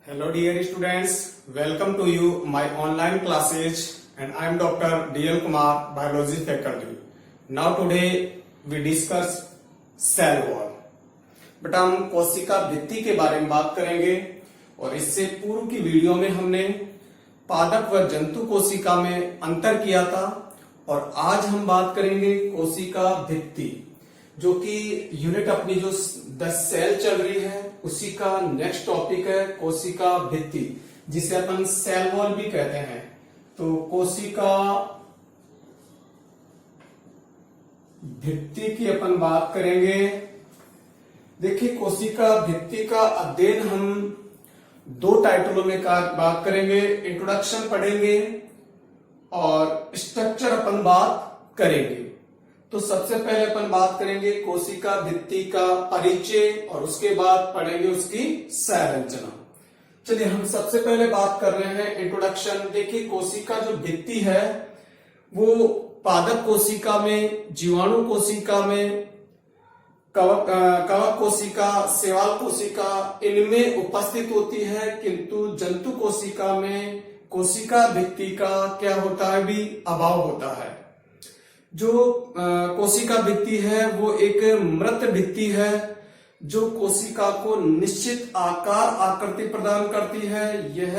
Hello dear students, welcome to you my online classes and I am Dr. D.L. Kumar, biology faculty. Now today we discuss cell wall. बेटा हम कोशिका भित्ति के बारे में बात करेंगे और इससे पूर्व की वीडियो में हमने पादप व जंतु कोशिका में अंतर किया था और आज हम बात करेंगे कोशिका भित्ति, जो कि यूनिट अपनी जो 10 सेल चल रही है उसी का नेक्स्ट टॉपिक है कोशिका भित्ति, जिसे अपन सेल वॉल भी कहते हैं। तो कोशिका भित्ति की अपन बात करेंगे। देखिए, कोशिका भित्ति का अध्ययन हम दो टाइटलों में बात करेंगे। इंट्रोडक्शन पढ़ेंगे और स्ट्रक्चर अपन बात करेंगे। तो सबसे पहले अपन बात करेंगे कोशिका भित्ति का परिचय और उसके बाद पढ़ेंगे उसकी संरचना। चलिए, हम सबसे पहले बात कर रहे हैं इंट्रोडक्शन। देखिए, कोशिका जो भित्ति है वो पादप कोशिका में, जीवाणु कोशिका में, कवक कोशिका, शैवाल कोशिका, इनमें उपस्थित होती है, किंतु जंतु कोशिका में कोशिका भित्ति का क्या होता है, भी अभाव होता है। जो कोशिका भित्ति है वो एक मृत भित्ति है जो कोशिका को निश्चित आकार आकृति प्रदान करती है। यह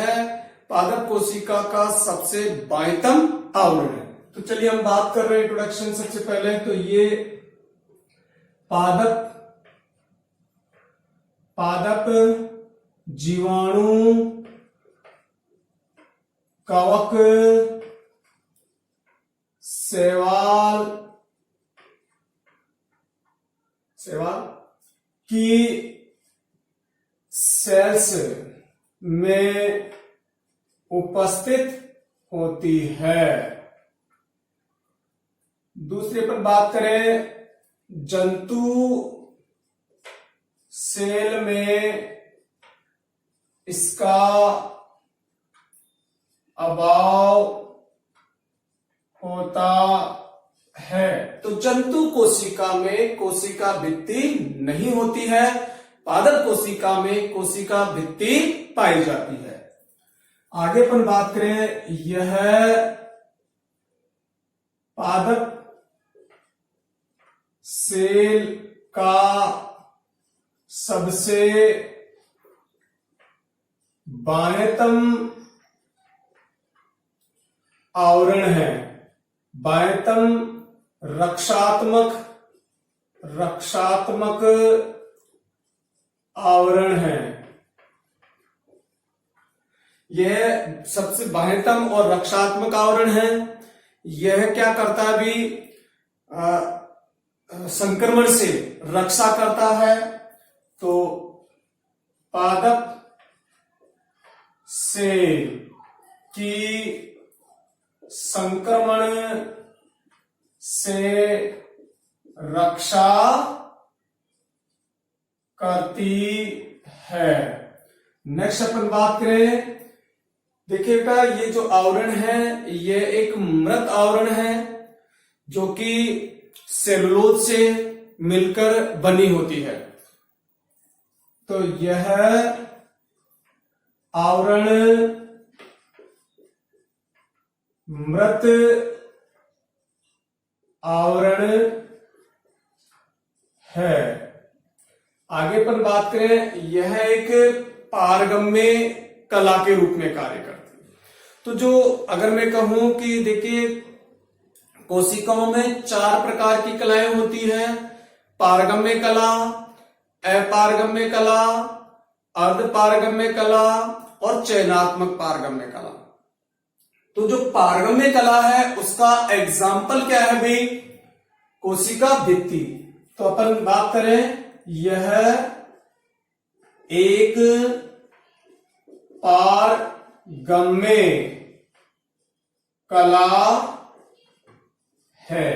पादप कोशिका का सबसे बाह्यतम आवरण है। तो चलिए हम बात कर रहे हैं इंट्रोडक्शन। सबसे पहले तो ये पादप जीवाणु कवक शैवाल की सेल्स में उपस्थित होती है। दूसरे पर बात करें, जंतु सेल में इसका अभाव होता है। तो जंतु कोशिका में कोशिका भित्ति नहीं होती है, पादप कोशिका में कोशिका भित्ति पाई जाती है। आगे अपन बात करें, यह पादप सेल का सबसे बाह्यतम आवरण है। बाह्यतम रक्षात्मक आवरण है। यह सबसे बाह्यतम और रक्षात्मक आवरण है। यह क्या करता है, भी संक्रमण से रक्षा करता है। तो पादप सेल की संक्रमण से रक्षा करती है। नेक्स्ट अपन बात करें, देखिएगा ये जो आवरण है ये एक मृत आवरण है जो कि सेलुलोज से मिलकर बनी होती है। तो यह आवरण मृत आवरण है। आगे पर बात करें, यह एक पारगम्य कला के रूप में कार्य करती है। तो जो अगर मैं कहूं कि देखिए, कोशिकाओं में 4 प्रकार की कलाएं होती है: पारगम्य कला, अपारगम्य कला, अर्धपारगम्य कला और चयनात्मक पारगम्य कला। तो जो पारगम्य कला है उसका एग्जाम्पल क्या है भाई, कोशिका भित्ति। तो अपन बात करें, यह एक पारगम्य कला है।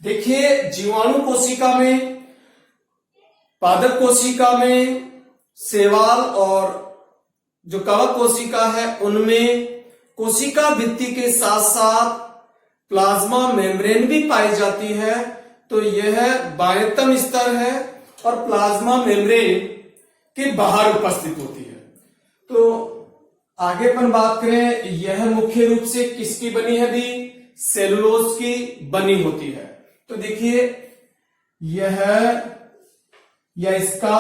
देखिए, जीवाणु कोशिका में, पादप कोशिका में, शैवाल और जो कवक कोशिका है उनमें कोशिका भित्ति के साथ साथ प्लाज्मा मेम्ब्रेन भी पाई जाती है। तो यह बाह्यतम स्तर है और प्लाज्मा मेम्ब्रेन के बाहर उपस्थित होती है। तो आगे अपन बात करें, यह मुख्य रूप से किसकी बनी है भी? सेलुलोज की बनी होती है। तो देखिए यह या इसका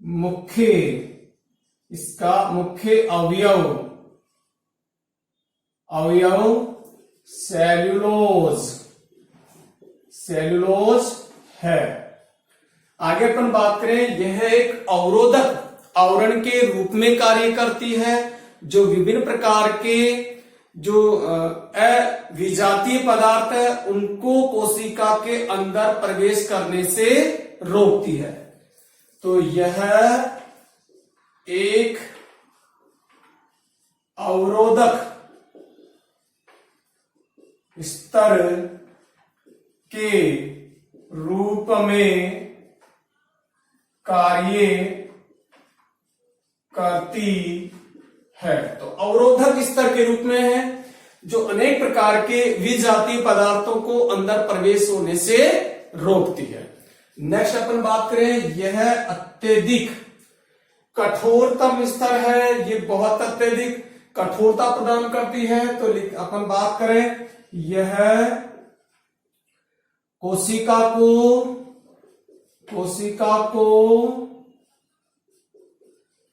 मुख्य अवयव सेलुलोज है। आगे अपन बात करें, यह एक अवरोधक आवरण के रूप में कार्य करती है, जो विभिन्न प्रकार के जो अविजातीय पदार्थ है उनको कोशिका के अंदर प्रवेश करने से रोकती है। तो यह एक अवरोधक स्तर के रूप में कार्य करती है। तो अवरोधक स्तर के रूप में है, जो अनेक प्रकार के विजातीय पदार्थों को अंदर प्रवेश होने से रोकती है। नेक्स्ट अपन बात करें, यह अत्यधिक कठोरतम स्तर है, ये बहुत अत्यधिक कठोरता प्रदान करती है। तो अपन बात करें, यह कोशिका को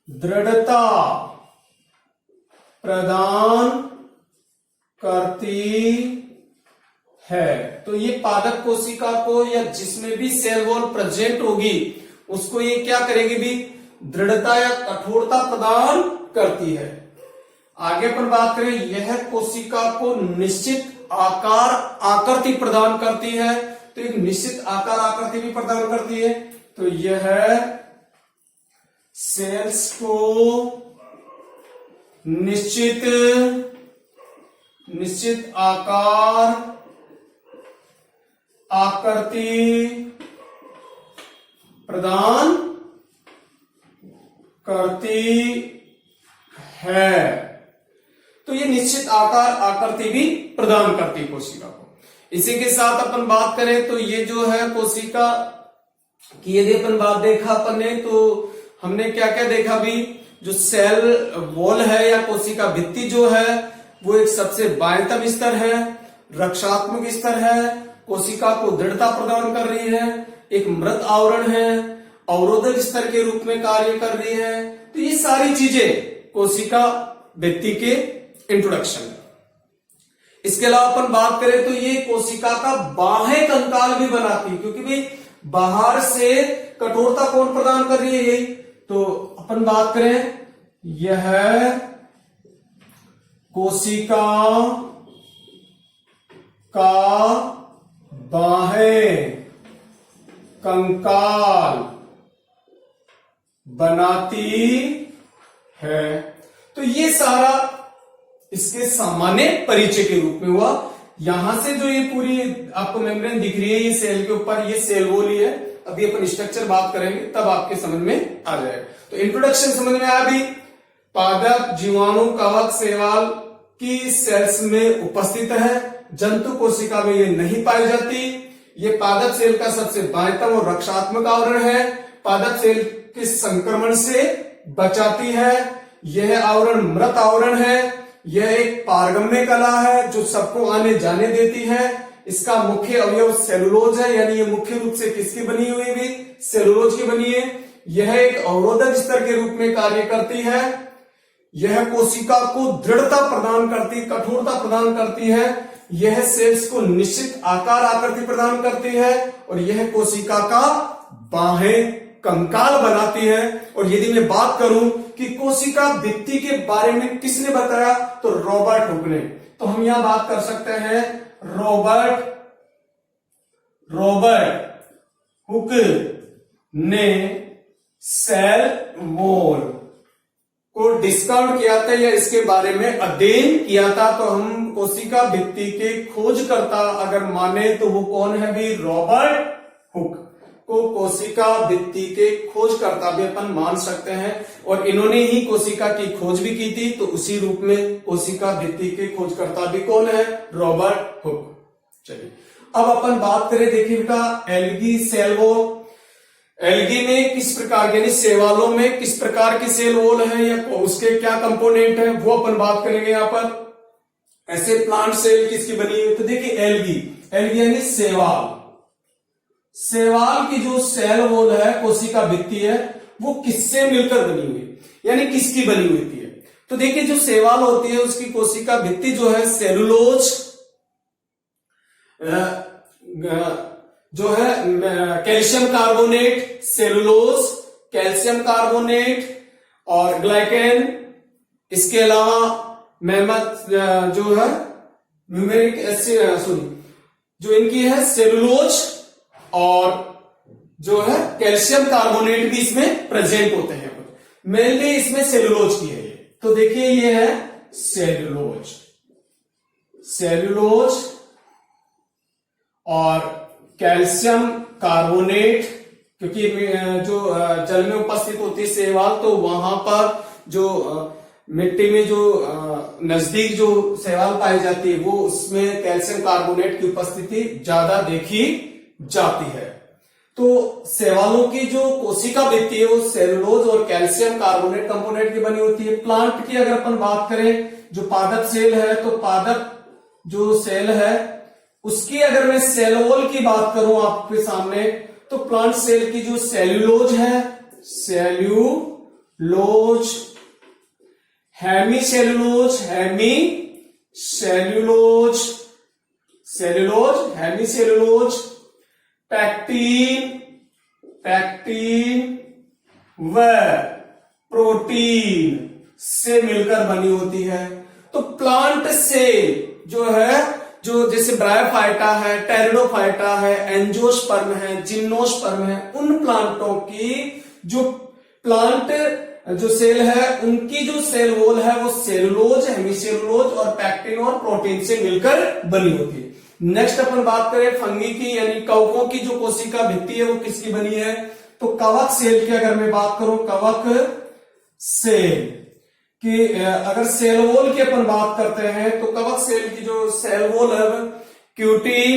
दृढ़ता प्रदान करती है। तो ये पादप कोशिका को या जिसमें भी सेल वॉल प्रेजेंट होगी उसको ये क्या करेगी भी? दृढ़ता या कठोरता प्रदान करती है। आगे पर बात करें, यह कोशिका को निश्चित आकार आकृति प्रदान करती है। तो एक निश्चित आकार आकृति भी प्रदान करती है। तो यह सेल्स को निश्चित आकार आकृति प्रदान करती है। तो ये निश्चित आकार आकृति भी प्रदान करती है कोशिका को। इसी के साथ अपन बात करें तो ये जो है कोशिका की यदि अपन बात देखा अपन ने, तो हमने क्या क्या देखा भी? जो सेल वॉल है या कोशिका भित्ति जो है वो एक सबसे बाह्यतम स्तर है, रक्षात्मक स्तर है, कोशिका को दृढ़ता प्रदान कर रही है, एक मृत आवरण है, अवरोधक स्तर के रूप में कार्य कर रही है। तो ये सारी चीजें कोशिका भित्ति के इंट्रोडक्शन है। इसके अलावा अपन बात करें तो ये कोशिका का बाह्य कंकाल भी बनाती है, क्योंकि भाई बाहर से कठोरता कौन प्रदान कर रही है? यही। तो अपन बात करें, यह कोशिका का बाह्य कंकाल बनाती है। तो ये सारा इसके सामान्य परिचय के रूप में हुआ। यहां से जो ये पूरी आपको मेम्ब्रेन दिख रही है, ये सेल के ऊपर, ये सेल वॉल ही है। अभी अपन स्ट्रक्चर बात करेंगे तब आपके समझ में आ जाएगा। तो इंट्रोडक्शन समझ में आया भी? पादप, जीवाणु, कवक, शैवाल की सेल्स में उपस्थित है, जंतु कोशिका में ये नहीं पाई जाती। ये पादप सेल का सबसे बाह्यतम और रक्षात्मक आवरण है, पादप सेल के संक्रमण से बचाती है। यह आवरण मृत आवरण है, यह एक पारगम्य कला है जो सबको आने जाने देती है। इसका मुख्य अवयव सेलुलोज है, यानी ये मुख्य रूप से किसकी बनी हुई भी? सेलुलोज की बनी है। यह एक अवरोधक स्तर के रूप में कार्य करती है। यह कोशिका को दृढ़ता प्रदान करती, कठोरता प्रदान करती है। यह सेल्स को निश्चित आकार आकृति प्रदान करती है और यह कोशिका का बाह्य कंकाल बनाती है। और यदि मैं बात करूं कि कोशिका भित्ति के बारे में किसने बताया, तो रॉबर्ट हुक ने। तो हम यहां बात कर सकते हैं रॉबर्ट हुक ने सेल वॉल को डिस्कवर किया था या इसके बारे में अध्ययन किया था। तो हम कोशिका भित्ति के खोजकर्ता अगर माने तो वो कौन है भी? रॉबर्ट हुक को कोशिका भित्ति के खोजकर्ता भी अपन मान सकते हैं। और इन्होंने ही कोशिका की खोज भी की थी, तो उसी रूप में कोशिका भित्ति के खोजकर्ता भी कौन है? Robert Hooke. चलिए अब अपन बात करें, देखिए बेटा, एल्गी सेल वॉल। एल्गी में किस प्रकार के, यानी शैवालों में किस प्रकार की सेल वॉल है या उसके क्या कंपोनेंट है, वो अपन बात करेंगे यहां पर। ऐसे प्लांट सेल किसकी बनी हुई, तो देखिए एल्गी, एल्गी यानी शैवाल, शैवाल की जो सेल वॉल है, कोशिका भित्ति है, वो किससे मिलकर बनी हुई, यानी किसकी बनी हुई है। तो देखिए जो शैवाल होती है उसकी कोशिका भित्ति जो है सेलुलोज, जो है calcium carbonate, cellulose, calcium carbonate और ग्लाइकेन, इसके अलावा मेहमत जो है न्यूमेरिक एसिड, सॉरी जो इनकी है सेलुलोज और जो है कैल्शियम कार्बोनेट भी इसमें प्रेजेंट होते हैं। मेनली इसमें सेलुलोज की है ये, तो देखिए ये है सेलुलोज, सेलुलोज और कैल्शियम कार्बोनेट, क्योंकि जो जल में उपस्थित होती है शैवाल, तो वहां पर जो मिट्टी में जो नजदीक जो शैवाल पाई जाती है वो उसमें कैल्शियम कार्बोनेट की उपस्थिति ज्यादा देखी जाती है। तो शैवालों की जो कोशिका भित्ति है वो सेलुलोज और कैल्शियम कार्बोनेट कंपोनेंट की बनी होती है। प्लांट की अगर अपन बात करें, जो पादप सेल है, तो पादप जो सेल है उसकी अगर मैं सेल वॉल की बात करूं आपके सामने, तो प्लांट सेल की जो सेल्यूलोज है, cellulose, hemicellulose, hemicellulose, cellulose, hemicellulose, pectin, pectin व प्रोटीन से मिलकर बनी होती है। तो प्लांट सेल जो है, जो जैसे ब्रायोफाइटा है, टेरिडोफाइटा है, एंजियोस्पर्म है, जिम्नोस्पर्म है, उन प्लांटों की जो प्लांट जो सेल है उनकी जो सेल वॉल है वो सेलुलोज, हेमीसेलुलोज और पैक्टिन और प्रोटीन से मिलकर बनी होती है। नेक्स्ट अपन बात करें फंगी की, यानी कवकों की जो कोशिका भित्ति है वो किसकी बनी है, तो कवक सेल की अगर मैं बात करूं, कवक सेल कि अगर सेल वॉल की अपन बात करते हैं तो कवक सेल की जो सेल वॉल है क्यूटीन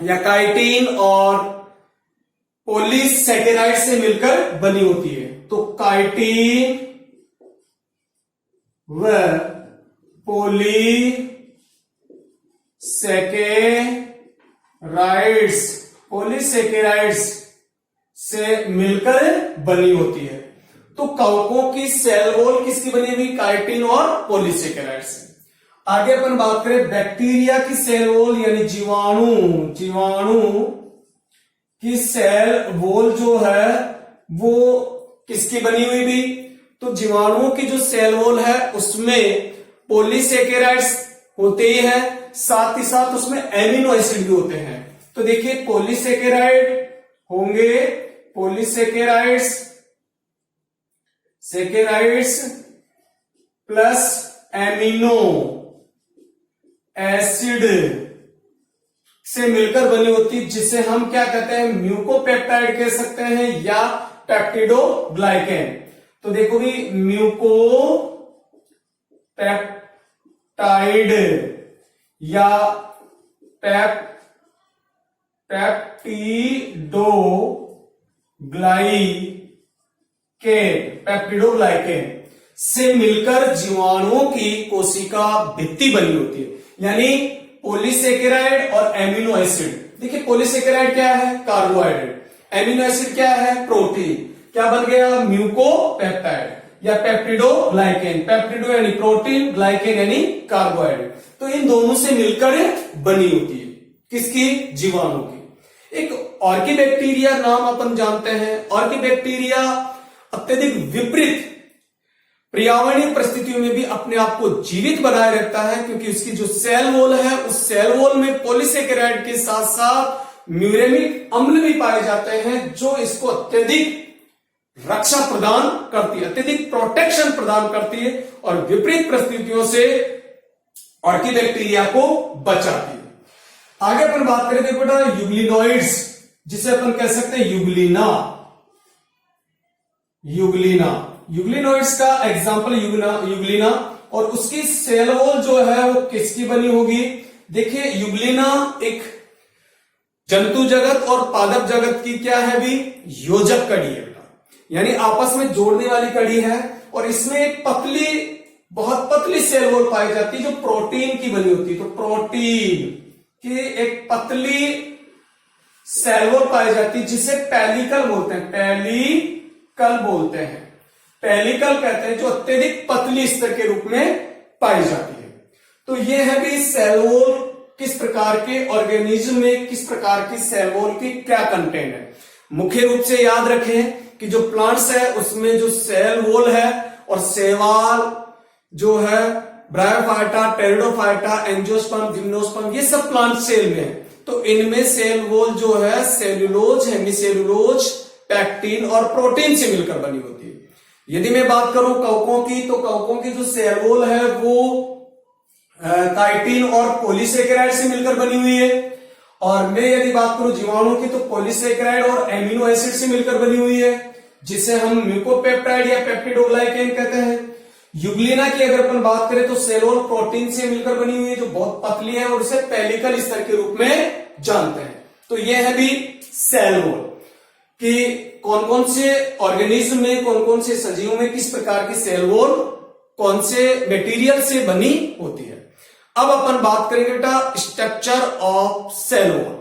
या काइटिन और पॉलीसेकेराइड से मिलकर बनी होती है। तो काइटिन व पॉलीसेकेराइड्स से मिलकर बनी होती है। तो कवकों की सेल वॉल किसकी बनी हुई, काइटिन और पॉलीसेकेराइड से। आगे अपन बात करें बैक्टीरिया की सेल वॉल, यानी जीवाणु, जीवाणु की सेल वॉल जो है वो किसकी बनी हुई भी, तो जीवाणुओं की जो सेल वॉल है उसमें पॉलीसेकेराइड्स होते ही है, साथ ही साथ उसमें एमिनो एसिड भी होते हैं। तो देखिए पॉलीसेकेराइड होंगे, polysaccharides, saccharides plus amino acid से मिलकर बनी होती है, जिसे हम क्या कहते हैं, म्यूकोपेप्टाइड कह सकते हैं या पेप्टिडोग्लाइकेन। तो देखो भी म्यूकोपेप्टाइड या पेप्टिडोग्लाइकेन से मिलकर जीवाणुओं की कोशिका भित्ति बनी होती है, यानी पॉलीसेकेराइड और एमिनो एसिड। देखिए पॉलीसेकेराइड क्या है, कार्बोहाइड्रेट, एमिनो एसिड क्या है, प्रोटीन, क्या बन गया, म्यूकोपेप्टाइड या पेप्टिडोग्लाइकेन। पेप्टिडो यानी प्रोटीन, ग्लाइकेन यानी कार्बोहाइड्रेट। तो इन दोनों से मिलकर बनी होती है, किसकी, जीवाणु की। एक ऑर्किबैक्टीरिया नाम अपन जानते हैं। ऑर्किबैक्टीरिया अत्यधिक विपरीत पर्यावरणीय परिस्थितियों में भी अपने आप को जीवित बनाए रखता है, क्योंकि उसकी जो सेल वॉल है उस सेल वॉल में पॉलीसेकेराइड के साथ साथ म्यूरेमिक अम्ल भी पाए जाते हैं, जो इसको अत्यधिक रक्षा प्रदान करती है, अत्यधिक प्रोटेक्शन प्रदान करती है और विपरीत परिस्थितियों से ऑर्किबैक्टीरिया को बचाती है। आगे अपन बात करें देखो बेटा यूग्लिनोइड्स, जिसे अपन कह सकते हैं यूग्लिना, यूग्लिना, यूग्लिनोइड्स का एग्जांपल यूग्लिना, और उसकी सेल वॉल जो है वो किसकी बनी होगी। देखिए यूग्लिना एक जंतु जगत और पादप जगत की क्या है भी, योजक कड़ी है बेटा, यानी आपस में जोड़ने वाली कड़ी है। और इसमें एक पतली, बहुत पतली सेल वॉल पाई जाती है जो प्रोटीन की बनी होती है। तो प्रोटीन की एक पतली सेल वॉल पाई जाती है जिसे पेलिकल बोलते हैं, पेलिकल बोलते हैं, पेलिकल कहते हैं, जो अत्यधिक पतली स्तर के रूप में पाई जाती है। तो ये है भी सेल वॉल किस प्रकार के ऑर्गेनिज्म में किस प्रकार की सेल वॉल की क्या कंटेंट है। मुख्य रूप से याद रखें कि जो प्लांट्स है उसमें जो सेल वॉल है और शैवाल जो है, ब्रायोफाइटा, टेरिडोफाइटा, एंजियोस्पर्म, जिम्नोस्पर्म, ये सब प्लांट सेल में है। तो इनमें सेल वॉल जो है सेल्यूलोज, हेमीसेल्यूलोज, पैक्टिन और प्रोटीन से मिलकर बनी होती है। यदि मैं बात करूं कवकों की, तो कवकों की जो सेल वॉल है वो काइटिन और पॉलीसेकेराइड से मिलकर बनी हुई है। और मैं यदि बात करूं जीवाणु की, तो पॉलीसेकेराइड और एमिनो एसिड से मिलकर बनी हुई है, जिसे हम म्यूकोपेप्टाइड या पेप्टिडोग्लाइकेन कहते हैं। यूग्लिना की अगर अपन बात करें तो सेल वॉल प्रोटीन से मिलकर बनी हुई है जो बहुत पतली है और उसे पेलिकल स्तर के रूप में जानते हैं। तो यह है भी सेल वॉल कि कौन कौन से ऑर्गेनिज्म में, कौन कौन से सजीवों में किस प्रकार की सेल वॉल कौन से मटेरियल से बनी होती है। अब अपन बात करेंगे बेटा स्ट्रक्चर ऑफ सेल वॉल,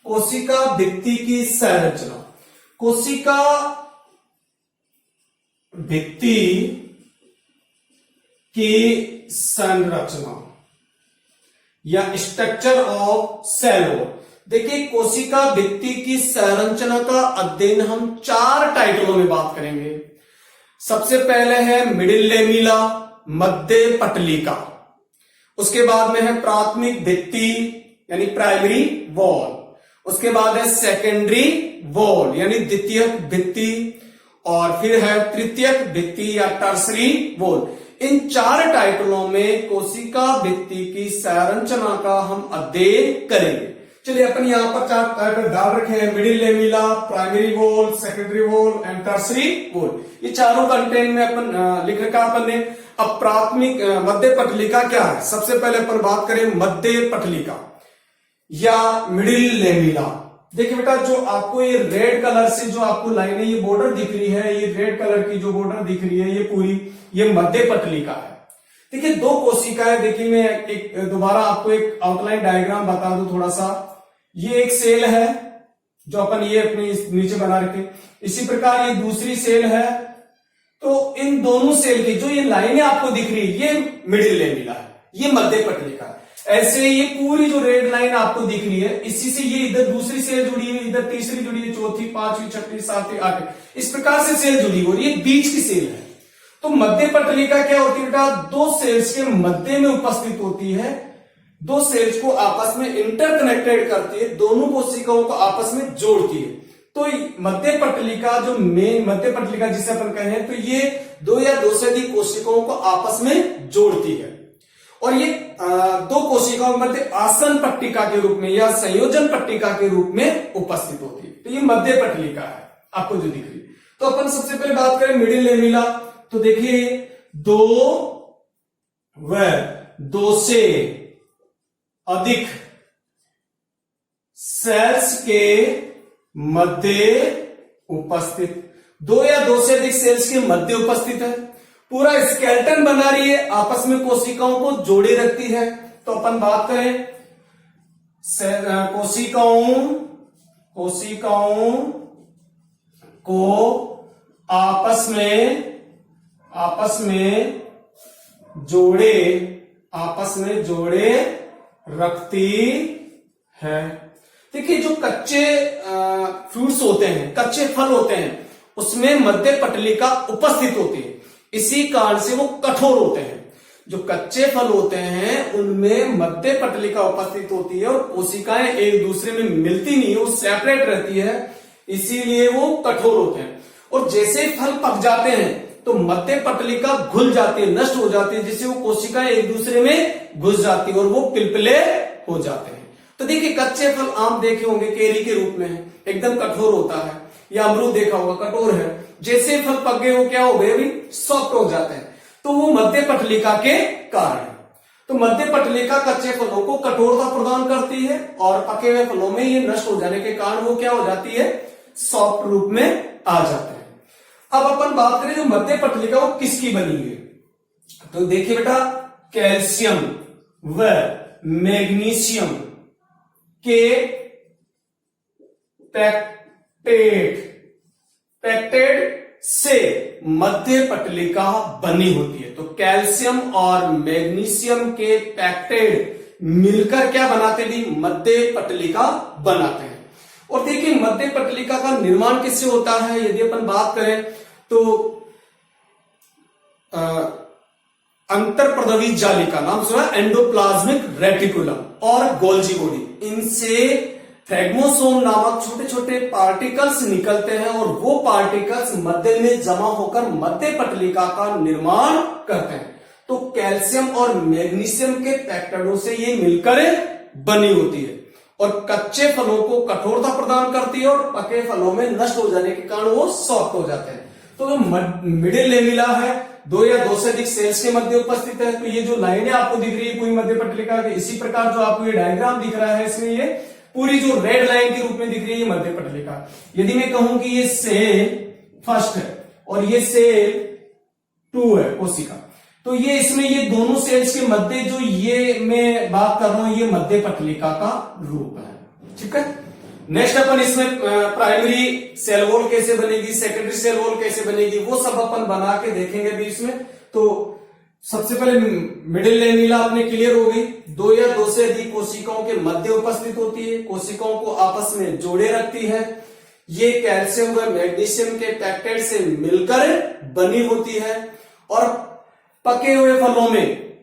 कोशिका भित्ति की संरचना। कोशिका भित्ति की संरचना या स्ट्रक्चर ऑफ सेल वॉल। देखिए कोशिका भित्ति की संरचना का अध्ययन हम 4 टाइटलों में बात करेंगे। सबसे पहले है मिडिल लेमिला, मध्य पटलिका। उसके बाद में है प्राथमिक भित्ति यानी प्राइमरी वॉल। उसके बाद है सेकेंडरी वॉल यानी द्वितीयक भित्ति। और फिर है तृतीयक भित्ति या टर्सरी वॉल। इन 4 टाइटलों में कोशिका भित्ति की संरचना का हम अध्ययन करेंगे। चलिए अपन यहां पर 4 टाइटल डाल रखे हैं, middle lamella, primary wall, secondary wall and tertiary wall. ये चारों कंटेंट में अपन लिख रखा अपन ने। अब प्राथमिक मध्य पटलिका क्या है, सबसे पहले अपन बात करें मध्य पटलिका या मिडिल लेमिला। देखिए बेटा जो आपको ये रेड कलर से जो आपको लाइनें ये बॉर्डर दिख रही है, ये रेड कलर की जो बॉर्डर दिख रही है ये पूरी, ये मध्य पटलिका है। देखिए 2 कोशिकाएं, देखिए मैं एक दोबारा आपको एक आउटलाइन डायग्राम बता दूं थोड़ा सा। ये एक सेल है जो अपन ये अपने नीचे बना रखे, इसी प्रकार ये दूसरी सेल है। तो इन दोनों सेल की जो ये लाइनें आपको दिख रही है ये मिडिल लेमिला है, ये मध्य पटलिका है। ऐसे ये पूरी जो रेड लाइन आपको दिख रही है इसी से ये इधर दूसरी सेल जुड़ी है, इधर तीसरी जुड़ी है, चौथी, 5वीं, 6वीं, 7वीं, 8वीं, इस प्रकार से सेल जुड़ी हुई है, ये बीच की सेल है। तो मध्य पटलिका क्या होती है बेटा, 2 सेल्स के मध्य में उपस्थित होती है, 2 सेल्स को आपस में इंटरकनेक्टेड करती है, दोनों कोशिकाओं को आपस में जोड़ती है। तो मध्य पटलिका जो मेन मध्य पटलिका जिसे अपन कहें, तो ये 2 या 2 से अधिक कोशिकाओं को आपस में जोड़ती है। और ये 2 कोशिकाओं के मध्य आसन पट्टिका के रूप में या संयोजन पट्टिका के रूप में उपस्थित होती है। तो ये मध्य पटलिका है आपको जो दिख रही है। तो अपन सबसे पहले बात करें मिडिल लेमिला। तो देखिए 2 से अधिक सेल्स के मध्य उपस्थित, 2 या 2 से अधिक सेल्स के मध्य उपस्थित है, पूरा स्केलेटन बना रही है, आपस में कोशिकाओं को जोड़े रखती है। तो अपन बात करें कोशिकाओं को आपस में जोड़े रखती है। देखिए जो कच्चे फ्रूट्स होते हैं, कच्चे फल होते हैं, उसमें मध्य पटलिका उपस्थित होती है, इसी कारण से वो कठोर होते हैं। जो कच्चे फल होते हैं उनमें मध्य पटलिका उपस्थित होती है और कोशिकाएं एक दूसरे में मिलती नहीं है, वो सेपरेट रहती है, इसीलिए वो कठोर होते हैं। और जैसे फल पक जाते हैं तो मध्य पटलिका घुल जाती है, नष्ट हो जाती है, जिससे वो कोशिकाएं एक दूसरे में घुस जाती है और वो पिलपिले हो जाते हैं। तो देखिए कच्चे फल आम देखे होंगे केरी के रूप में है, एकदम कठोर होता है, या अमरूद देखा होगा कठोर है। जैसे फल पक गए वो क्या हो गए, अभी सॉफ्ट हो जाते हैं। तो वो मध्य पटलिका के कारण है। तो मध्य पटलिका कच्चे फलों को कठोरता प्रदान करती है और पके हुए फलों में ये नष्ट हो जाने के कारण वो क्या हो जाती है, सॉफ्ट रूप में आ जाते हैं। अब अपन बात करें जो मध्य पटलिका वो किसकी बनी है, तो देखिए बेटा कैल्शियम व मैग्नीशियम के पैक्टेट से मध्य पटलिका बनी होती है। तो कैल्शियम और मैग्नीशियम के पैक्टेट मिलकर क्या बनाते हैं, मध्य पटलिका बनाते हैं। और देखिए मध्य पटलिका का निर्माण किससे होता है, यदि अपन बात करें तो अंतरप्रदवी जालिका, नाम सुना, एंडोप्लाज्मिक रेटिकुलम और गोल्जी बॉडी, इनसे फ्रेगमोसोम नामक छोटे छोटे पार्टिकल्स निकलते हैं और वो पार्टिकल्स मध्य में जमा होकर मध्य पटलिका का निर्माण करते हैं। तो कैल्शियम और मैग्नीशियम के पैक्टेटों से ये मिलकर बनी होती है और कच्चे फलों को कठोरता प्रदान करती है और पके फलों में नष्ट हो जाने के कारण वो सॉफ्ट हो जाते हैं। तो जो मिडिल लेमिला है, दो या दो से अधिक सेल्स के मध्य उपस्थित है। तो ये जो लाइनें आपको दिख रही है पूरी मध्य पटलिका की, इसी प्रकार जो आपको ये डायग्राम दिख रहा है इसमें ये पूरी जो रेड लाइन के रूप में दिख रही है ये मध्य पटलिका। यदि मैं कहूं कि ये सेल फर्स्ट है और ये सेल 2 है कोशिका, तो ये इसमें ये दोनों सेल्स के मध्य जो ये मैं बात कर रहा हूं ये मध्य पटलिका का रूप है। ठीक है, नेक्स्ट अपन इसमें प्राइमरी सेल वॉल कैसे बनेगी, सेकेंडरी सेल वॉल कैसे बनेगी, वो सब अपन बना के देखेंगे अभी इसमें। तो सबसे पहले मिडिल लेमिला अपने क्लियर हो गई, दो या दो से अधिक कोशिकाओं के मध्य उपस्थित होती है, कोशिकाओं को आपस में जोड़े रखती है। ये कैल्शियम व मैग्नीशियम के पैक्टेट से मिलकर बनी होती है और पके हुए फलों में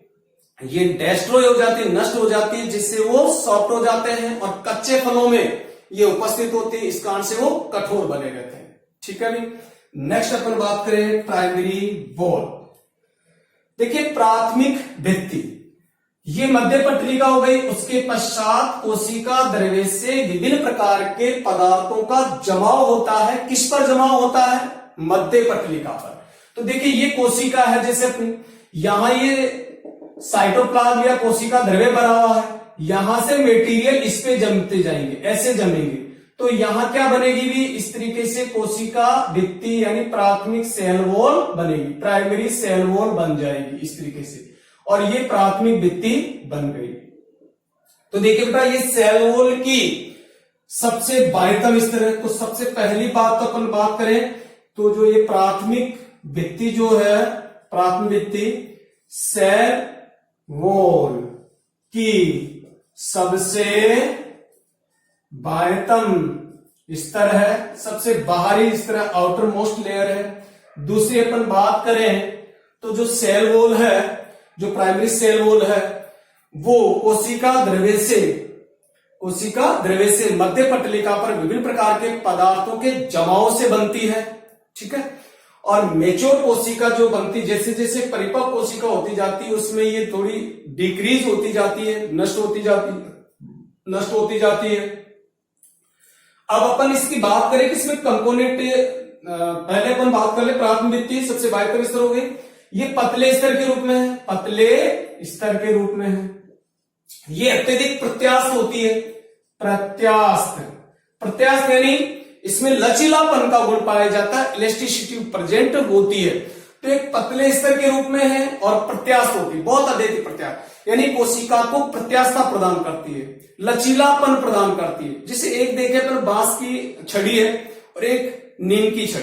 ये डेस्ट्रॉय हो जाती है, नष्ट हो जाती है, जिससे वो सॉफ्ट हो जाते हैं और कच्चे फलों में ये उपस्थित होती है, इस कारण से वो कठोर बने रहते हैं। ठीक है भाई, नेक्स्ट अपन बात करें प्राइमरी वॉल। देखिए प्राथमिक भित्ति ये मध्य पटलिका हो गई, उसके पश्चात कोशिका द्रव्य से विभिन्न प्रकार के पदार्थों का जमाव होता है। किस पर जमाव होता है, मध्य पटलिका पर। तो देखिए ये कोशिका है, जैसे अपनी यहां ये साइटोप्लाज्म या कोशिका द्रव्य बना हुआ है, यहां से मेटीरियल इस पे जमते जाएंगे, ऐसे जमेंगे। तो यहां क्या बनेगी भी, इस तरीके से कोशिका भित्ति यानी प्राथमिक सेल वॉल बनेगी, प्राइमरी सेल वॉल बन जाएगी इस तरीके से, और ये प्राथमिक भित्ति बन गई। तो देखिए बेटा ये सेल वॉल की सबसे बाह्यतम स्तर है। तो सबसे पहली बात तो अपन बात करें तो जो ये प्राथमिक भित्ति जो है, प्राथमिक भित्ति सेल वॉल की सबसे बाह्यतम स्तर है, सबसे बाहरी स्तर है, आउटर मोस्ट लेयर है। दूसरी अपन बात करें तो जो सेल वॉल है, जो प्राइमरी सेल वॉल है, वो कोशिका द्रव्य से मध्य पटलिका पर विभिन्न प्रकार के पदार्थों के जमाव से बनती है। ठीक है, और मेच्योर कोशिका जो बनती, जैसे जैसे परिपक्व कोशिका होती जाती है उसमें ये थोड़ी डिक्रीज होती जाती है, नष्ट होती जाती है। अब अपन इसकी बात करें कि इसमें कंपोनेंट, पहले अपन बात कर ले प्राथमिक भित्ति सबसे बाह्यतम स्तर हो गई, ये पतले स्तर के रूप में है, पतले स्तर के रूप में है। ये अत्यधिक प्रत्यास्थ होती है, प्रत्यास्थ यानी इसमें लचीलापन का गुण पाया जाता है, इलास्टिसिटी प्रेजेंट होती है। तो एक पतले स्तर के रूप में है और प्रत्यास्थ होती है, बहुत अधिक प्रत्यास्थ यानी कोशिका को प्रत्यास्थता प्रदान करती है, लचीलापन प्रदान करती है। जैसे एक देखे पर बांस की छड़ी है और एक नीम की छड़,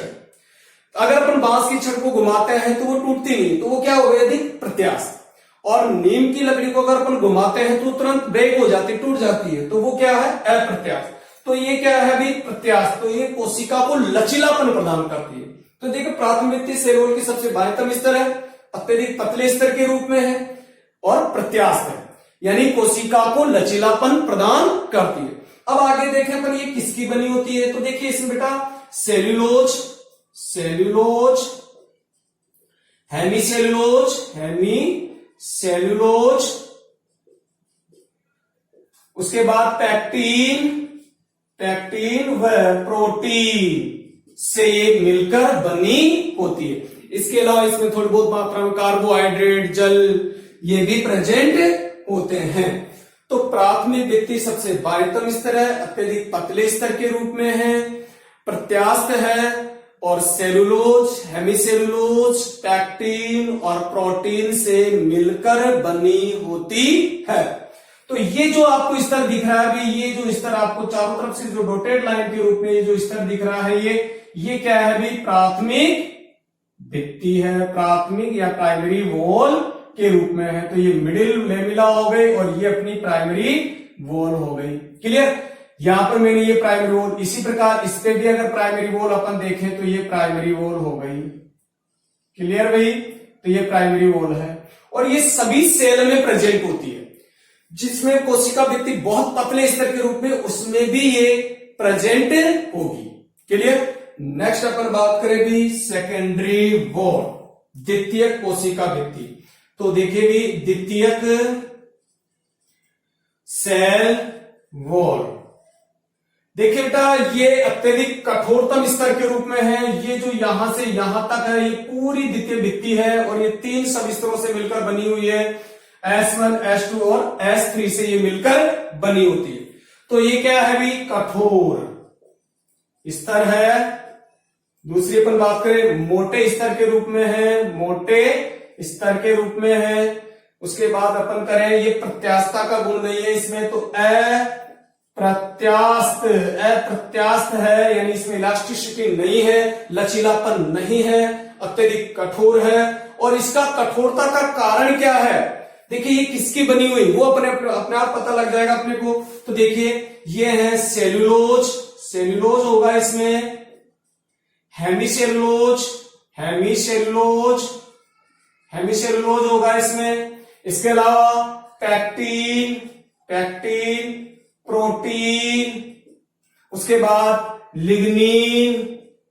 अगर अपन बांस की छड़ को घुमाते हैं तो वो टूटती नहीं, तो वो क्या हो गया, अधिक प्रत्यास्थ। और नीम की लकड़ी को अगर अपन घुमाते हैं तो तुरंत ब्रेक हो जाती, टूट जाती है, तो वो क्या है, अप्रत्यास्थ। तो ये क्या है अभी, प्रत्यास्थ। तो ये कोशिका को लचीलापन प्रदान करती है। तो देखो प्राथमिक भित्ति सेल वॉल की सबसे बाह्यतम स्तर है, अत्यधिक पतले स्तर के रूप में है और प्रत्यास्थ है, यानी कोशिका को लचीलापन प्रदान करती है। अब आगे देखें अपन ये किसकी बनी होती है, तो देखिए इसमें बेटा सेल्यूलोज, हेमीसेल्यूलोज, उसके बाद पैक्टीन व प्रोटीन से ये मिलकर बनी होती है। इसके अलावा इसमें थोड़ी बहुत मात्रा में कार्बोहाइड्रेट, जल ये भी प्रेजेंट होते हैं। तो प्राथमिक भित्ति सबसे बाह्यतम स्तर है, अत्यधिक पतले स्तर के रूप में है, प्रत्यास्थ है और सेलुलोज, हेमीसेलुलोज, पैक्टिन और प्रोटीन से मिलकर बनी होती है। तो ये जो आपको स्तर दिख रहा है अभी, ये जो स्तर आपको चारों तरफ से जो डॉटेड लाइन के रूप में ये जो स्तर दिख रहा है, ये क्या है अभी? प्राथमिक भित्ति है, प्राथमिक या प्राइमरी वॉल के रूप में है। तो ये मिडिल लेमिला हो गई और ये अपनी प्राइमरी वॉल हो गई। क्लियर? यहां पर मैंने ये प्राइमरी वॉल, इसी प्रकार इस पे भी अगर प्राइमरी वॉल अपन देखें तो ये प्राइमरी वॉल हो गई। क्लियर भाई? तो ये प्राइमरी वॉल है और ये सभी सेल में प्रेजेंट होती है। जिसमें कोशिका भित्ति बहुत पतले स्तर के रूप में, उसमें भी ये प्रेजेंट होगी। क्लियर? नेक्स्ट अपन बात करें भी सेकेंडरी वॉल, द्वितीयक कोशिका भित्ति। तो देखिए भी द्वितीयक सेल वॉल, देखिए बेटा ये अत्यधिक कठोरतम स्तर के रूप में है। ये जो यहां से यहां तक है ये पूरी द्वितीय भित्ति है और ये 3 सब स्तरों से मिलकर बनी हुई है, S1, S2 और S3 से ये मिलकर बनी होती है। तो ये क्या है भी? कठोर स्तर है। दूसरी अपन बात करें मोटे स्तर के रूप में है, मोटे स्तर के रूप में है। उसके बाद अपन करें ये प्रत्यास्थता का गुण नहीं है इसमें, तो अप्रत्यास्थ है, यानी इसमें इलास्टिसिटी नहीं है, लचीलापन नहीं है, अत्यधिक कठोर है। और इसका कठोरता का कारण क्या है? देखिए ये किसकी बनी हुई, वो अपने आप पता लग जाएगा अपने को। तो देखिए ये है सेल्यूलोज, सेल्यूलोज होगा इसमें, हेमीसेलुलोज, हेमीसेलुलोज, हेमीसेलुलोज होगा इसमें। इसके अलावा पैक्टिन, पैक्टिन, प्रोटीन, उसके बाद lignin,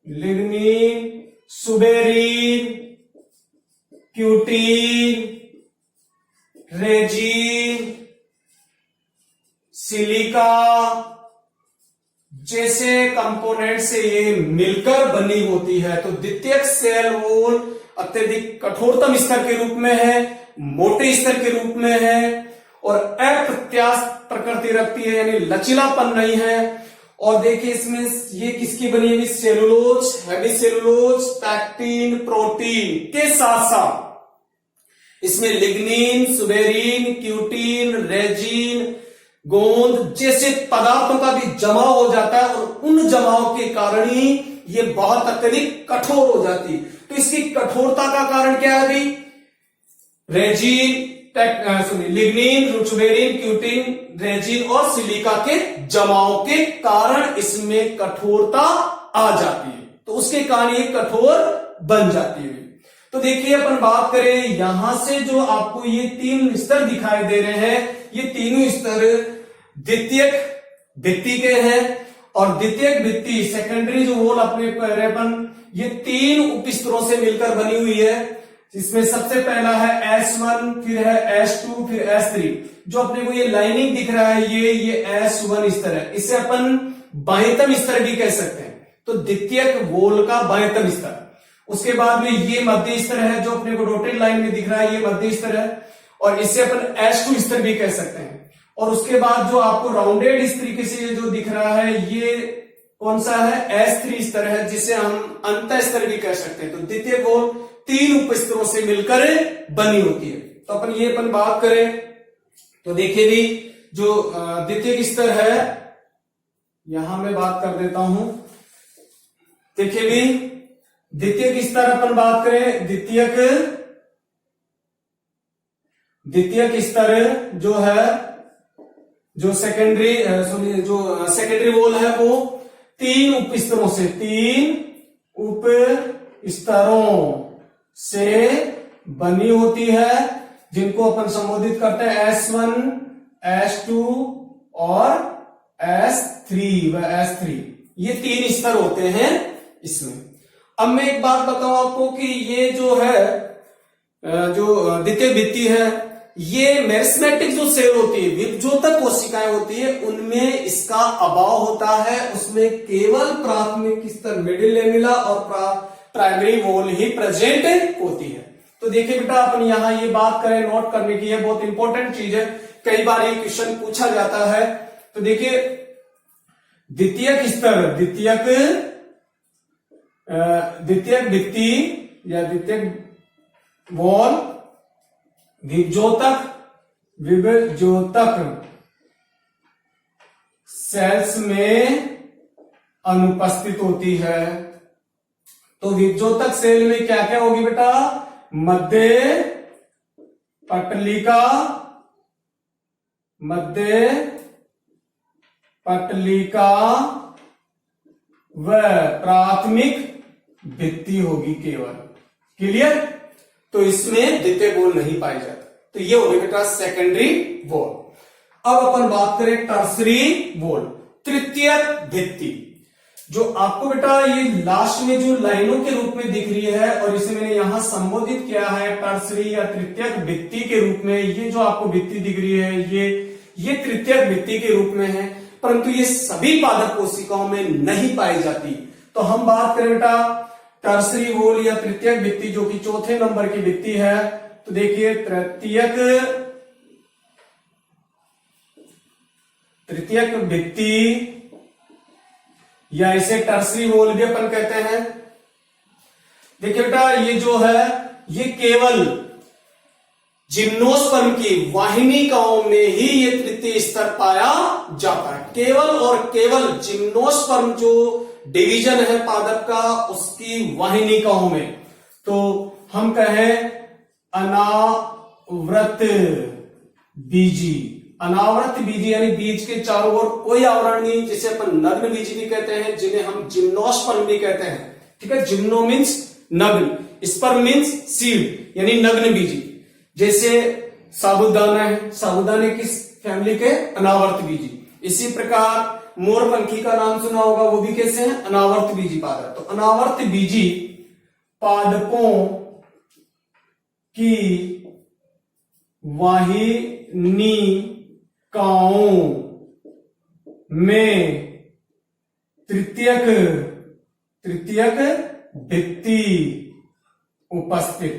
lignin, suberin, cutin, resin, silica जैसे कंपोनेंट से ये मिलकर बनी होती है। तो द्वितीयक सेल वॉल अत्यधिक कठोरतम स्तर के रूप में है, मोटे स्तर के रूप में है और अप्रत्यास्थ प्रकृति रखती है, यानी लचीलापन नहीं है। और देखिए इसमें ये किसकी बनी है? सेलुलोज, हेमीसेलुलोज, पैक्टिन, प्रोटीन के साथ साथ इसमें लिग्निन, सुबेरिन, क्यूटीन, रेजिन, गोंद जैसे पदार्थों का भी जमाव हो जाता है और उन जमाव के कारण ही ये बहुत अत्यधिक कठोर हो जाती है। तो इसकी कठोरता का कारण क्या है अभी? Resin, lignin, suberin, cutin, resin और सिलिका के जमाव के कारण इसमें कठोरता आ जाती है। तो उसके कारण ये कठोर बन जाती है। तो देखिए अपन बात करें यहां से जो आपको ये 3 स्तर दिखाई दे रहे हैं, ये तीनों स्तर द्वितीयक भित्ति के हैं। और द्वितीयक भित्ति सेकेंडरी जो वॉल अपने अपन ये 3 उपस्तरों से मिलकर बनी हुई है। इसमें सबसे पहला है S1, फिर है S2, फिर S3। जो अपने को ये लाइनिंग दिख रहा है ये S1 स्तर है, इसे अपन बाह्यतम स्तर भी कह सकते हैं। तो द्वितीयक वॉल का बाह्यतम स्तर। उसके बाद में ये मध्य स्तर है जो अपने को डॉटेड लाइन में दिख रहा है, ये मध्य स्तर है और इसे अपन S2 स्तर भी कह सकते हैं। और उसके बाद जो आपको राउंडेड इस तरीके से जो दिख रहा है ये कौन सा है? S3 स्तर है, जिसे हम अंत स्तर भी कह सकते हैं। तो द्वितीय वॉल 3 उपस्तरों से मिलकर बनी होती है। तो अपन बात करें तो देखिए भी जो द्वितीय स्तर है, यहां मैं बात कर देता हूं। देखिए भी द्वितीय स्तर अपन बात करें, द्वितीयक स्तर जो है, जो सेकेंडरी वॉल है वो 3 उपस्तरों से, 3 उपस्तरों से बनी होती है, जिनको अपन संबोधित करते हैं S1, S2 और S3 व S3। ये 3 स्तर होते हैं इसमें। अब मैं एक बात बताऊं आपको कि ये जो है जो द्वितीय भित्ति है, ये मेरिस्मेटिक जो सेल होती है, विभजोतक कोशिकाएं होती है, उनमें इसका अभाव होता है। उसमें केवल प्राथमिक स्तर मिडिल लेमिला और प्राइमरी वॉल ही प्रेजेंट होती है। तो देखिए बेटा, अपन यहां ये बात करें, नोट करने की, है बहुत इंपॉर्टेंट चीज है, कई बार ये क्वेश्चन पूछा जाता है। तो देखिए, द्वितीयक स्तर, द्वितीयक भित्ति या द्वितीयक वॉल विभजोतक सेल्स में अनुपस्थित होती है। तो विभजोतक सेल में क्या क्या होगी बेटा? मध्य पटलिका व प्राथमिक भित्ति होगी केवल। क्लियर? तो इसमें द्वितीय वॉल नहीं पाई जाती। तो ये होगी बेटा सेकेंडरी वॉल। अब अपन बात करें टर्सरी वॉल, तृतीयक भित्ति। जो आपको बेटा ये लास्ट में जो लाइनों के रूप में दिख रही है, और इसे मैंने यहां संबोधित किया है टर्सरी या तृतीयक भित्ति के रूप में। ये जो आपको भित्ति दिख रही है, ये तृतीयक भित्ति के रूप में है, परंतु ये सभी पादप कोशिकाओं में नहीं पाई जाती। तो हम बात करें बेटा टर्सरी वॉल या तृतीयक भित्ति, जो कि चौथे नंबर की भित्ति है। तो देखिए, तृतीयक भित्ति या इसे टर्सरी वॉल भी अपन कहते हैं। देखिए बेटा, ये जो है ये केवल जिम्नोस्पर्म की वाहिनिकाओं में ही ये तृतीय स्तर पाया जाता है। केवल और केवल जिम्नोस्पर्म जो डिवीजन है पादप का, उसकी वाहिनिकाओं में। तो हम कहें अनावृत बीजी, अनावृत बीजी यानी बीज के चारों ओर कोई आवरण नहीं, जिसे अपन नग्न बीज भी कहते हैं, जिन्हें हम जिम्नोस्पर्म भी कहते हैं। ठीक है, जिम्नो मीन्स नग्न, स्पर्म मीन्स सीड यानी नग्न बीजी। जैसे साबूदाना है, साबूदाने किस फैमिली के? अनावर्त बीजी। इसी प्रकार मोरपंखी का नाम सुना होगा, वो भी कैसे हैं? अनावर्त बीजी पादप। तो अनावर्त बीजी पादपों की वाहिनिकाओं में तृतीयक भित्ति उपस्थित।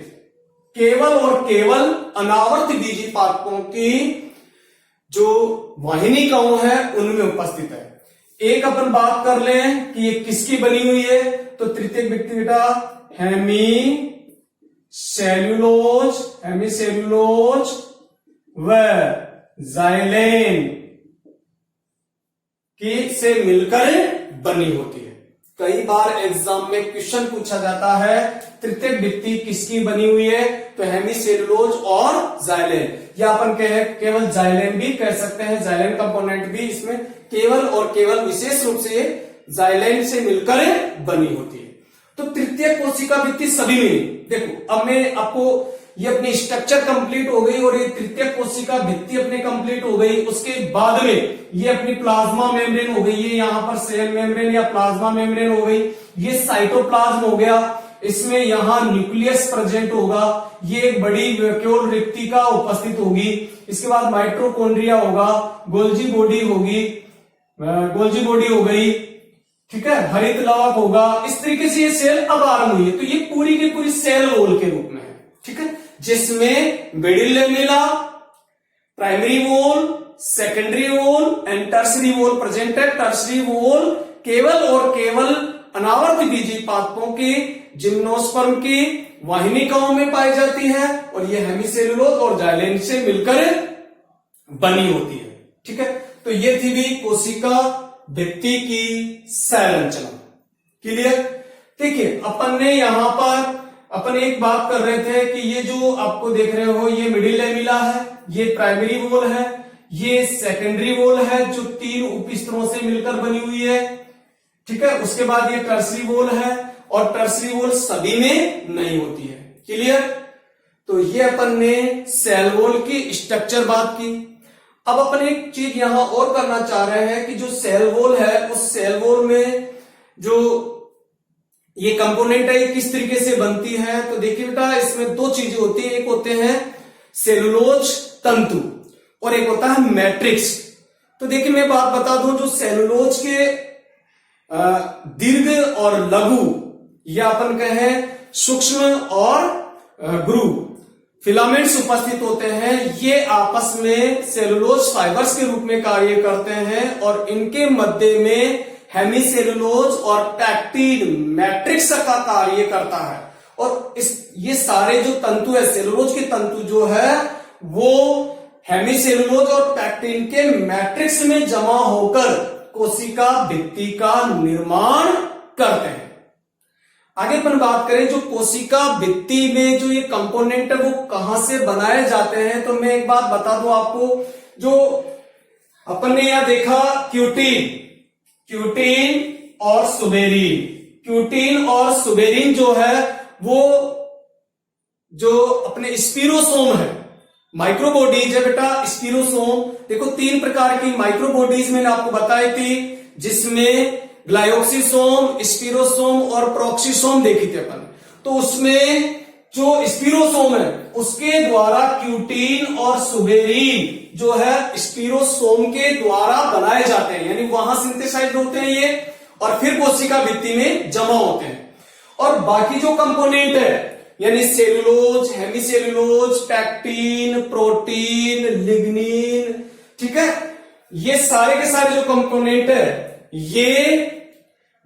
केवल और केवल अनावर्त बीजी पादपों की जो वाहिनिकाओं है उनमें उपस्थित है। एक अपन बात कर लें कि ये किसकी बनी हुई है। तो तृतीयक भित्ति बेटा हेमीसेल्यूलोज व जाइलेन की से मिलकर बनी होती है। कई बार एग्जाम में क्वेश्चन पूछा जाता है तृतीयक भित्ति किसकी बनी हुई है, तो हेमीसेल्यूलोज और जाइलेन, या अपन केवल जाइलेन भी कह सकते हैं, जाइलेन कंपोनेंट भी इसमें केवल और केवल विशेष रूप से जाइलेन से मिलकर बनी होती है। तो तृतीयक कोशिका भित्ति सभी में, देखो अब मैं आपको ये अपनी स्ट्रक्चर कंप्लीट हो गई और ये तृतीयक कोशिका भित्ति अपने कंप्लीट हो गई। उसके बाद में ये अपनी प्लाज्मा मेम्ब्रेन हो गई, ये यहां पर सेल मेम्ब्रेन या प्लाज्मा मेम्ब्रेन हो गई, ये साइटोप्लाज्म हो गया, इसमें यहां न्यूक्लियस प्रेजेंट होगा, ये एक बड़ी वैक्यूल रिक्तिका उपस्थित होगी। इसके बाद माइटोकॉन्ड्रिया होगा, गोल्जी बॉडी होगी, गोल्जी बॉडी हो गई, ठीक है, हरित लवक होगा। इस तरीके से ये सेल अब आरंभ हुई है। तो ये पूरी की पूरी सेल वॉल के रूप में है, ठीक है, जिसमें middle lamella, primary wall, secondary wall and tertiary wall present है। टर्सरी वॉल केवल और केवल अनावर्त बीजी पादपों की जिम्नोस्पर्म की वाहिनिकाओं में पाई जाती है, और ये हेमीसेल्यूलोज और जाइलेन से मिलकर बनी होती है। ठीक है, तो ये थी भी कोशिका भित्ति की संरचना। क्लियर? देखिए, अपन ने यहां पर अपन एक बात कर रहे थे कि ये जो आपको देख रहे हो ये मिडिल लेमिला है, ये प्राइमरी वॉल है, ये सेकेंडरी वॉल है जो 3 उपस्तरों से मिलकर बनी हुई है। ठीक है, उसके बाद ये टर्सरी वॉल है, और टर्सरी वॉल सभी में नहीं होती है। क्लियर? तो ये अपन ने सेल वॉल की स्ट्रक्चर बात की। अब अपन एक चीज यहां और करना चाह रहे हैं कि जो सेल वॉल है उस सेल वॉल में जो ये कंपोनेंट है ये किस तरीके से बनती है। तो देखिए बेटा, इसमें 2 चीजें होती है, एक होते हैं सेलुलोज तंतु और एक होता है मैट्रिक्स। तो देखिए मैं बात बता दूं, जो सेलुलोज के दीर्घ और लघु या अपन कहें सूक्ष्म और ग्रूव फिलामेंट्स उपस्थित होते हैं। ये आपस में सेलुलोज फाइबर्स के रूप में कार्य करते हैं और इनके मध्य में हेमीसेलुलोज और पैक्टिन मैट्रिक्स का कार्य करता है। और ये सारे जो तंतु है, सेलुलोज के तंतु जो है वो हेमीसेलुलोज और पैक्टिन के मैट्रिक्स में जमा होकर कोशिका भित्ति का निर्माण करते हैं। आगे अपन बात करें जो कोशिका भित्ति में जो ये कंपोनेंट है वो कहां से बनाए जाते हैं, तो मैं एक बात बता दूं आपको। जो अपन ने यहां देखा क्यूटीन और सुबेरिन, क्यूटीन और सुबेरिन जो है वो जो अपने स्पिरोसोम है, माइक्रोबॉडीज है बेटा। स्पिरोसोम देखो 3 प्रकार की माइक्रोबॉडीज मैंने आपको बताई थी, जिसमें ग्लायोक्सिसोम, स्पिरोसोम और प्रोक्सिसोम देखी थी अपन। तो उसमें जो स्पिरोसोम है उसके द्वारा क्यूटीन और सुबेरिन जो है स्पिरोसोम के द्वारा बनाए जाते हैं, यानी वहां सिंथेसाइज होते हैं ये और फिर कोशिका भित्ति में जमा होते हैं। और बाकी जो कंपोनेंट है यानी cellulose, hemicellulose, pectin, protein, lignin, ठीक है, ये सारे के सारे जो कंपोनेंट है ये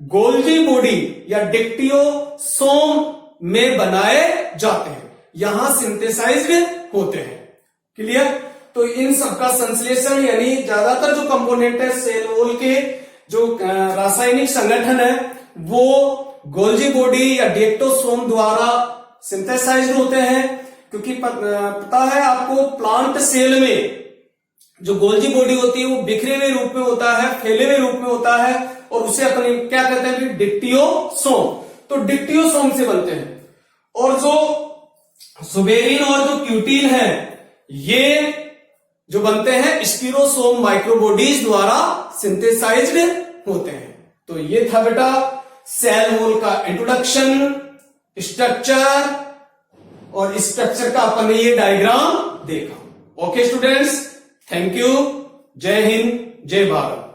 गोल्जी बॉडी या डिक्टियोसोम में बनाए जाते हैं, यहां सिंथेसाइज्ड होते हैं। क्लियर? तो इन सबका संश्लेषण यानी ज्यादातर जो कंपोनेंट है सेल वॉल के जो रासायनिक संगठन है वो गोल्जी बॉडी या डिक्टियोसोम द्वारा सिंथेसाइज्ड होते हैं। क्योंकि पता है आपको प्लांट सेल में जो गोल्जी बॉडी होती है वो बिखरे हुए रूप में होता है, फैले हुए रूप में होता है और उसे अपन क्या कहते हैं, डिक्टियोसोम। तो डिक्टियोसोम से बनते हैं। और जो सुबेरिन और जो क्यूटीन है ये जो बनते हैं स्पिरोसोम माइक्रोबॉडीज द्वारा सिंथेसाइज्ड होते हैं। तो ये था बेटा सेल वॉल का इंट्रोडक्शन, स्ट्रक्चर, और स्ट्रक्चर का अपन ने ये डायग्राम देखा। Okay students, thank you. जय हिंद, जय भारत।